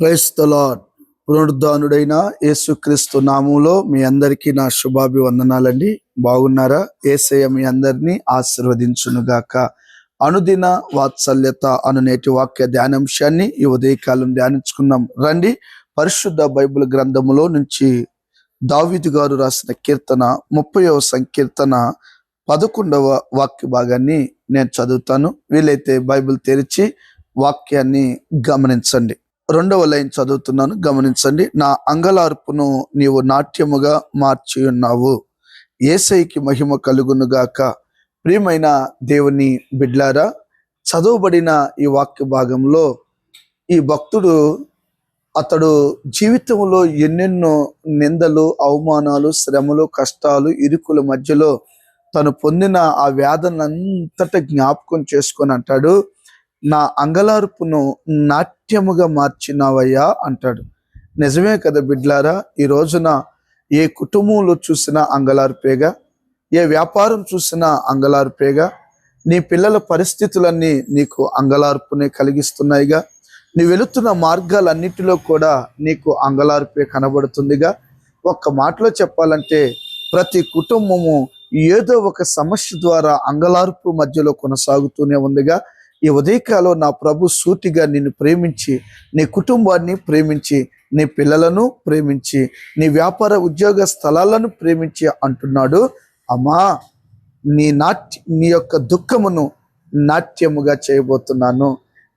Price the lord. పునరుద్ధానుడైన యేసుక్రీస్తు నామములో మీ అందరికీ నా శుభాభివందనాలండి. బాగున్నారా? యేసయ్య మీ అందరినీ ఆశీర్వదించునుగాక. అనుదిన వాత్సల్యత అను నేటి వాక్య ధ్యానాంశాన్ని ఈ ఉదయకాలం ధ్యానించుకుందాం రండి. పరిశుద్ధ బైబిల్ గ్రంథములో నుంచి దావీదు గారు రాసిన కీర్తన 30వ సంకీర్తన 11వ వాక్య భాగాన్ని నేను చదువుతాను. వీలైతే బైబిల్ తెరిచి వాక్యాన్ని గమనించండి. 2వ లైన్ చదువుతున్నాను, గమనించండి. నా అంగలార్పును నీవు నాట్యముగా మార్చి ఉన్నావు, యేసయ్యకి మహిమ కలుగునుగాక. ప్రియమైన దేవుని బిడ్లారా, చదవబడిన ఈ వాక్య భాగంలో ఈ భక్తుడు అతడు జీవితంలో ఎన్నెన్నో నిందలు, అవమానాలు, శ్రమలు, కష్టాలు, ఇరుకుల మధ్యలో తను పొందిన ఆ వేదనంతట జ్ఞాపకం చేసుకొని అంటాడు, నా అంగలార్పును నాట్యముగా మార్చినావయ్యా అంటాడు. నిజమే కదా బిడ్లారా? ఈ రోజున ఏ కుటుంబంలో చూసినా అంగలార్పేగా, ఏ వ్యాపారం చూసినా అంగలార్పేగా, నీ పిల్లల పరిస్థితులన్నీ నీకు అంగలార్పునే కలిగిస్తున్నాయిగా, నీ వెళుతున్న మార్గాలన్నిటిలో కూడా నీకు అంగలార్పే కనబడుతుందిగా. ఒక్క మాటలో చెప్పాలంటే ప్రతి కుటుంబము ఏదో ఒక సమస్య ద్వారా అంగలార్పు మధ్యలో కొనసాగుతూనే ఉందిగా. ఈ ఉదయకాలం నా ప్రభు సూటిగా నిన్ను ప్రేమించి, నీ కుటుంబాన్ని ప్రేమించి, నీ పిల్లలను ప్రేమించి, నీ వ్యాపార ఉద్యోగ స్థలాలను ప్రేమించి అంటున్నాడు, అమ్మా నీ యొక్క దుఃఖమును నాట్యముగా చేయబోతున్నాను.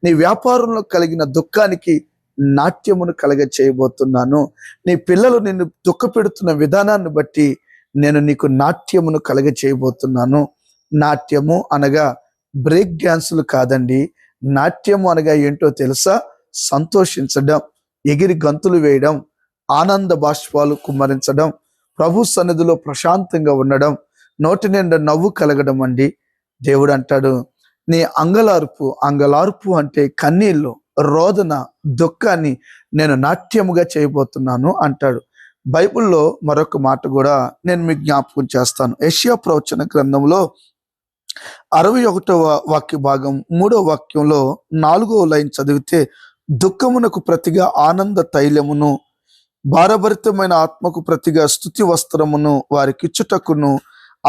నీ వ్యాపారంలో కలిగిన దుఃఖానికి నాట్యమును కలగ చేయబోతున్నాను. నీ పిల్లలు నిన్ను దుఃఖపెడుతున్న విధానాన్ని బట్టి నేను నీకు నాట్యమును కలగ చేయబోతున్నాను. నాట్యము అనగా బ్రేక్ డ్యాన్సులు కాదండి. నాట్యము అనగా ఏంటో తెలుసా? సంతోషించడం, ఎగిరి గంతులు వేయడం, ఆనంద బాష్పాలు కుమ్మరించడం, ప్రభు సన్నిధిలో ప్రశాంతంగా ఉండడం, నోటి నిండా నవ్వు కలగడం అండి. దేవుడు అంటాడు, నీ అంగలార్పు అంటే కన్నీళ్ళు, రోదన, దుఃఖాన్ని నేను నాట్యముగా చేయబోతున్నాను అంటాడు. బైబిల్లో మరొక మాట కూడా నేను మీకు జ్ఞాపకం చేస్తాను. యెషయా ప్రవచన గ్రంథంలో 61వ వాక్య భాగం 3వ వాక్యంలో 4వ లైన్ చదివితే, దుఃఖమునకు ప్రతిగా ఆనంద తైలమును, భారభరితమైన ఆత్మకు ప్రతిగా స్తుతి వస్త్రమును వారికిచ్చుటకును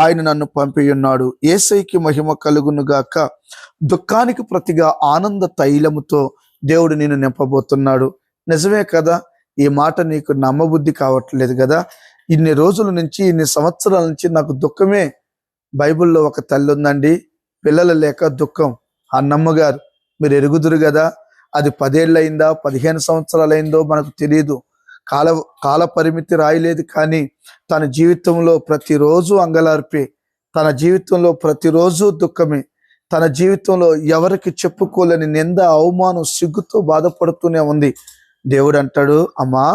ఆయన నన్ను పంపి ఉన్నాడు. యేసయ్యకి మహిమ కలుగునుగాక. దుఃఖానికి ప్రతిగా ఆనంద తైలముతో దేవుడు నిన్ను నింపబోతున్నాడు. నిజమే కదా? ఈ మాట నీకు నమ్మబుద్ధి కావట్లేదు కదా? ఇన్ని రోజుల నుంచి, ఇన్ని సంవత్సరాల నుంచి నాకు దుఃఖమే. బైబిల్లో ఒక తల్లి ఉందండి, పిల్లలు లేక దుఃఖం. అన్నమ్మ గారు, మీరు ఎరుగుదురు కదా, అది 10 ఏళ్ళయిందా 15 సంవత్సరాలైందో మనకు తెలియదు. కాల పరిమితి రాయలేదు, కానీ తన జీవితంలో ప్రతిరోజు అంగలార్పే, తన జీవితంలో ప్రతిరోజు దుఃఖమే, తన జీవితంలో ఎవరికి చెప్పుకోలేని నింద, అవమానం, సిగ్గుతో బాధపడుతూనే ఉంది. దేవుడు అంటాడు, అమ్మా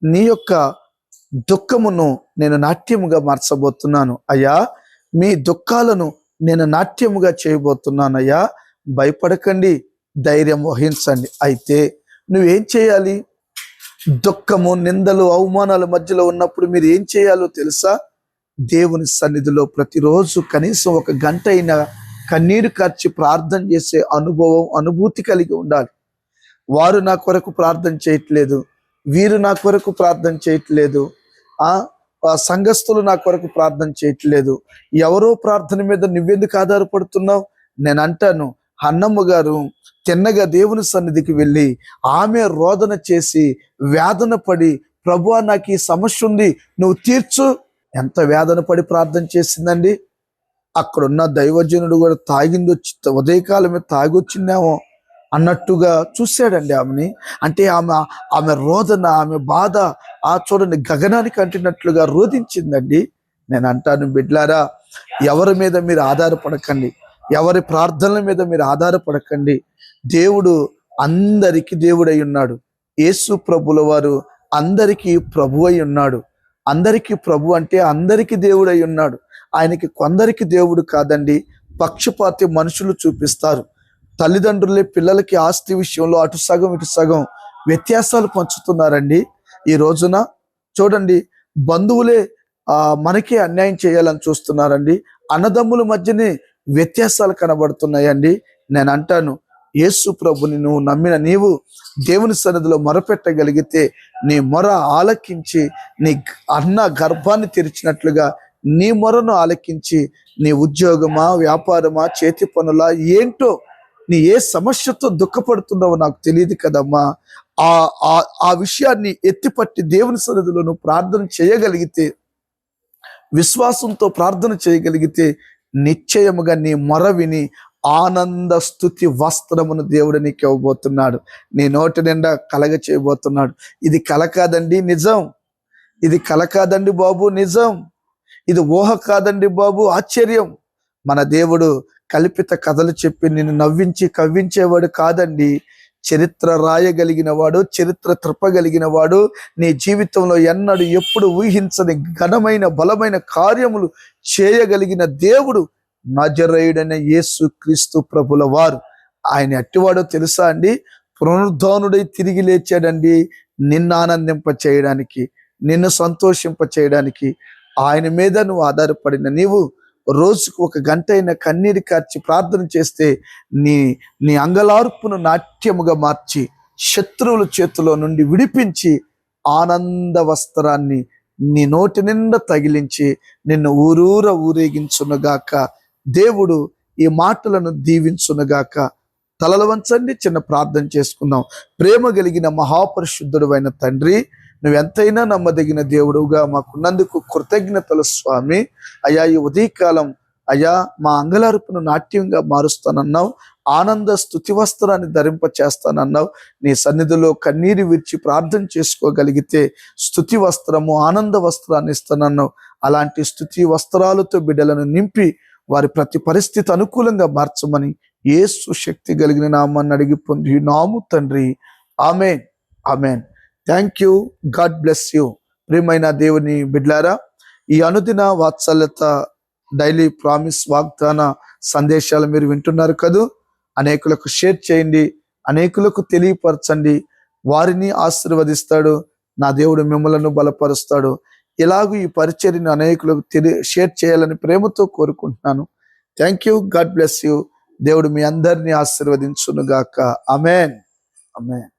నీ యొక్క దుఃఖమును నేను నాట్యముగా మార్చబోతున్నాను అయ్యా, మీ దుఃఖాలను నేను నాట్యముగా చేయబోతున్నానయ్యా, భయపడకండి, ధైర్యం వహించండి. అయితే నువ్వేం చేయాలి? దుఃఖము, నిందలు, అవమానాల మధ్యలో ఉన్నప్పుడు మీరు ఏం చేయాలో తెలుసా? దేవుని సన్నిధిలో ప్రతిరోజు కనీసం 1 గంట అయినా కన్నీరు కార్చి ప్రార్థన చేసే అనుభూతి కలిగి ఉండాలి. వారు నా కొరకు ప్రార్థన చేయట్లేదు, వీరు నా కొరకు ప్రార్థన చేయట్లేదు, సంఘస్థులు నా కొరకు ప్రార్థన చేయట్లేదు, ఎవరో ప్రార్థన మీద నువ్వెందుకు ఆధారపడుతున్నావు? నేను అంటాను, అన్నమ్మ గారు తిన్నగా దేవుని సన్నిధికి వెళ్ళి ఆమె రోదన చేసి వేదన పడి, ప్రభువా నాకు ఈ సమస్య ఉంది, నువ్వు తీర్చు. ఎంత వేదన పడి ప్రార్థన చేసిందండి. అక్కడున్న దైవజనుడు కూడా తాగిందొచ్చి, ఉదయకాలమే తాగొచ్చిందేమో అన్నట్టుగా చూశాడండి ఆమెని. అంటే ఆమె రోదన, ఆమె బాధ చూడండి గగనానికి అంటినట్లుగా రోధించిందండి. నేను అంటాను, బిడ్లారా, ఎవరి మీద మీరు ఆధారపడకండి, ఎవరి ప్రార్థనల మీద మీరు ఆధారపడకండి. దేవుడు అందరికీ దేవుడై ఉన్నాడు. యేసు ప్రభుల వారు అందరికీ ప్రభు అయి ఉన్నాడు. అందరికీ ప్రభు అంటే అందరికీ దేవుడై ఉన్నాడు. ఆయనకి కొందరికి దేవుడు కాదండి. పక్షపాతి మనుషులు చూపిస్తారు. తల్లిదండ్రులే పిల్లలకి ఆస్తి విషయంలో అటు సగం ఇటు సగం వ్యత్యాసాలు పంచుతున్నారండి. ఈ రోజున చూడండి, బంధువులే మనకే అన్యాయం చేయాలని చూస్తున్నారండి. అన్నదమ్ముల మధ్యనే వ్యత్యాసాలు కనబడుతున్నాయండి. నేను అంటాను, యేసు ప్రభుని నువ్వు నమ్మిన నీవు దేవుని సన్నిధిలో మొరపెట్టగలిగితే నీ మొర ఆలకించి నీ అన్న గర్భాన్ని తెరిచినట్లుగా నీ మొరను ఆలకించి నీ ఉద్యోగమా, వ్యాపారమా, చేతి పనులా ఏంటో నీ ఏ సమస్యతో దుఃఖపడుతున్నావో నాకు తెలియదు కదమ్మా, ఆ విషయాన్ని ఎత్తిపట్టి దేవుని సన్నిధిలో నువ్వు ప్రార్థన చేయగలిగితే, విశ్వాసంతో ప్రార్థన చేయగలిగితే నిశ్చయముగా నీ మొర విని ఆనంద స్తుతి వస్త్రమును దేవుడు నీకు ఇవ్వబోతున్నాడు. నీ నోటి నిండా కలగ చేయబోతున్నాడు. ఇది కల కాదండి నిజం, ఇది కల కాదండి బాబు నిజం, ఇది ఊహ కాదండి బాబు ఆశ్చర్యం. మన దేవుడు కల్పిత కథలు చెప్పి నిన్ను నవ్వించి కవ్వించేవాడు కాదండి. చరిత్ర రాయగలిగిన వాడు, చరిత్ర త్రిప్పగలిగిన వాడు, నీ జీవితంలో ఎన్నడూ ఎప్పుడు ఊహించని ఘనమైన బలమైన కార్యములు చేయగలిగిన దేవుడు నజరేయుడైన యేసు క్రీస్తు ప్రభుల వారు. ఆయన అట్టివాడో తెలుసా అండి? పునరుద్ధానుడై తిరిగి లేచాడండి నిన్ను ఆనందింప చేయడానికి, నిన్ను సంతోషింప చేయడానికి. ఆయన మీద నువ్వు ఆధారపడిన నీవు రోజుకు 1 గంట అయినా కన్నీరు కార్చి ప్రార్థన చేస్తే నీ అంగలార్పును నాట్యముగా మార్చి శత్రువుల చేతిలో నుండి విడిపించి ఆనంద వస్త్రాన్ని నీ నోటి నిండా తగిలించి నిన్ను ఊరూర ఊరేగించునుగాక. దేవుడు ఈ మాటలను దీవించునుగాక. తలలు వంచండి, చిన్న ప్రార్థన చేసుకుందాం. ప్రేమ కలిగిన మహాపరిశుద్ధుడు అయిన తండ్రి, నువ్వెంతైనా నమ్మదగిన దేవుడుగా మాకున్నందుకు కృతజ్ఞతలు స్వామి. అయ్యా, ఈ ఉదయకాలం అయ్యా మా అంగలార్పును నాట్యంగా మారుస్తానన్నావు, ఆనంద స్తుతి వస్త్రాన్ని ధరింప చేస్తానన్నావు. నీ సన్నిధిలో కన్నీరు విడిచి ప్రార్థన చేసుకోగలిగితే స్తుతి వస్త్రము, ఆనంద వస్త్రాన్ని ఇస్తానన్నావు. అలాంటి స్తుతి వస్త్రాలతో బిడ్డలను నింపి వారి ప్రతి పరిస్థితి అనుకూలంగా మార్చమని యేసు శక్తి కలిగిన నామాన్ని అడిగి పొంది నాము తండ్రి. Amen, amen. Thank you. God bless you. ప్రియమైన దేవుని బిడ్లారా, ఈ అనుదిన వాత్సల్యత డైలీ ప్రామిస్ వాగ్దాన సందేశాలు మీరు వింటున్నారు కదూ. అనేకులకు షేర్ చేయండి, అనేకులకు తెలియపరచండి. వారిని ఆశీర్వదిస్తాడు, నా దేవుడు మిమ్మలను బలపరుస్తాడు. ఇలాగూ ఈ పరిచర్యను అనేకులకు షేర్ చేయాలని ప్రేమతో కోరుకుంటున్నాను. Thank you. God bless you. దేవుడు మీ అందరినీ ఆశీర్వదించునుగాక. Amen, amen.